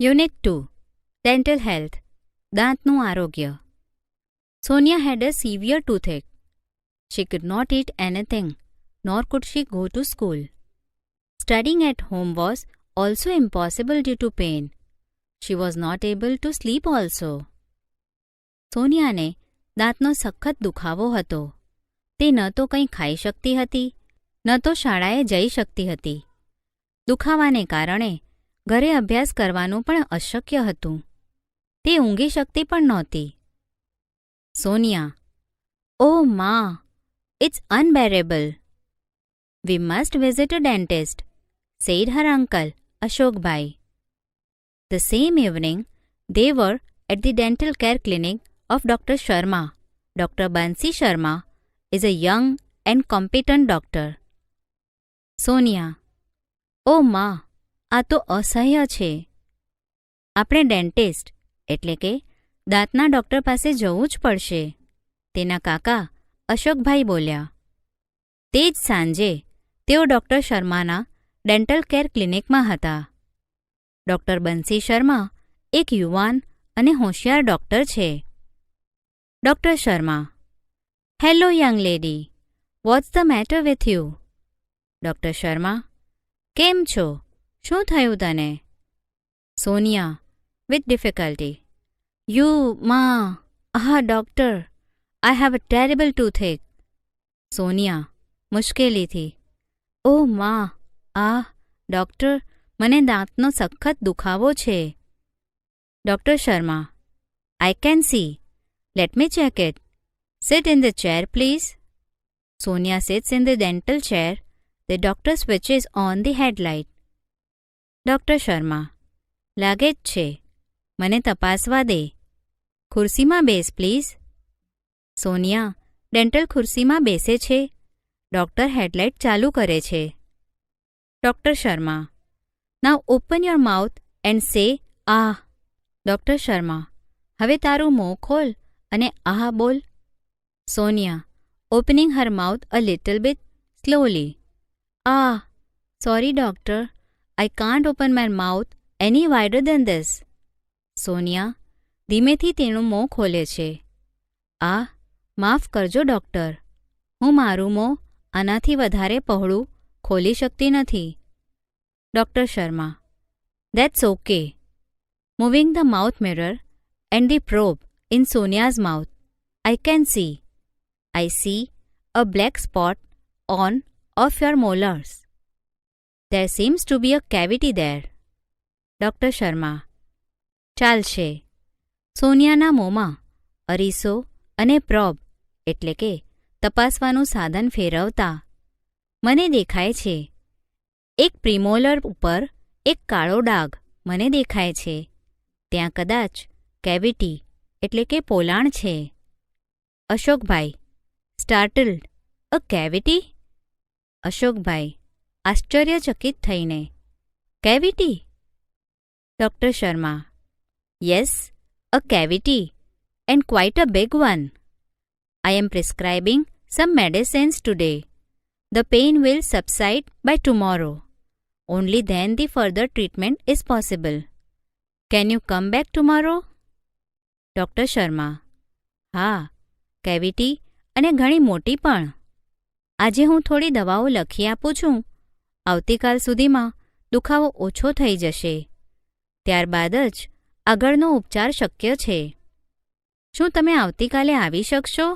Unit 2 Dental Health દાંતનું આરોગ્ય. Sonia had a severe toothache. She could not eat anything, nor could she go to school. Studying at home was also impossible due to pain. She was not able to sleep also. સોનિયાને દાંતનો સખત દુખાવો હતો. તે ન તો કંઈ ખાઈ શકતી હતી, ન તો શાળાએ જઈ શકતી હતી. દુખાવાને કારણે ઘરે અભ્યાસ કરવાનું પણ અશક્ય હતું. તે ઊંઘી શકતી પણ નહોતી. Sonia, "Oh, Ma, it's unbearable. We must visit a dentist," said her uncle, Ashokbhai. The same evening, they were at the dental care clinic of Dr. Sharma. Dr. Bansi Sharma is a young and competent doctor. Sonia, "ઓ મા, આ તો અસહ્ય છે. આપણે dentist એટલે કે દાંતના doctor પાસે જવું જ પડશે," તેના કાકા અશોકભાઈ બોલ્યા. તે જ સાંજે તેઓ ડૉક્ટર શર્માના ડેન્ટલ કેર ક્લિનિકમાં હતા. ડૉક્ટર બંસી શર્મા એક યુવાન અને હોશિયાર ડૉક્ટર છે. Doctor Sharma: "hello young lady, what's the matter with you?" Doctor Sharma: "કેમ છો? શું થયું તને?" Sonia with difficulty: ma, doctor, I have a terrible toothache." Sonia મુશ્કેલીથી: "ઓહ મા, ડૉક્ટર, મને દાંતનો સખત દુખાવો છે." Doctor Sharma: "I can see. Let me check it. Sit in the chair please." Sonia sits in the dental chair. The doctor switches on the headlight. Doctor Sharma: "લાગે જ છે. મને તપાસવા દે. ખુરશીમાં બેસ પ્લીઝ." સોનિયા ડેન્ટલ ખુરશીમાં બેસે છે. ડૉક્ટર હેડલાઇટ ચાલુ કરે છે. Doctor Sharma: "now open your mouth and say ah." Doctor Sharma: "હવે તારું મોં ખોલ અને આહ બોલ." Sonia opening Har mouth a little bit slowly: Sorry, doctor. I can't open my mouth any wider than this." Sonia ધીમેથી તેનું મોં ખોલે છે. માફ કરજો ડૉક્ટર. હું મારું મોં આનાથી વધારે પહોળું ખોલી શકતી નથી." Doctor Sharma: "That's okay." Moving the mouth mirror and the probe in Sonia's mouth, I see a black spot on of your molars. There seems to be a cavity there. Doctor Sharma: "ચાલશે." સોનિયાના મોંમાં અરીસો અને પ્રોબ એટલે કે તપાસવાનું સાધન ફેરવતા: "મને દેખાય છે. એક પ્રિમોલર ઉપર એક કાળો ડાઘ મને દેખાય છે. ત્યાં કદાચ કેવિટી એટલે કે પોલાણ છે." અશોકભાઈ સ્ટાર્ટલડ: "અ કેવિટી?" અશોકભાઈ આશ્ચર્યચકિત થઈને: "cavity?" Doctor Sharma: "Yes, a cavity, and quite a big one. I am prescribing some medicines today. The pain will subside by tomorrow. Only then the further treatment is possible. Can you come back tomorrow?" Doctor Sharma: "હા, cavity અને ઘણી મોટી પણ. આજે હું થોડી દવાઓ લખી આપું છું. આવતીકાલ સુધીમાં દુખાવો ઓછો થઈ જશે. ત્યારબાદ જ આગળનો ઉપચાર શક્ય છે. શું તમે આવતીકાલે આવી શકશો?"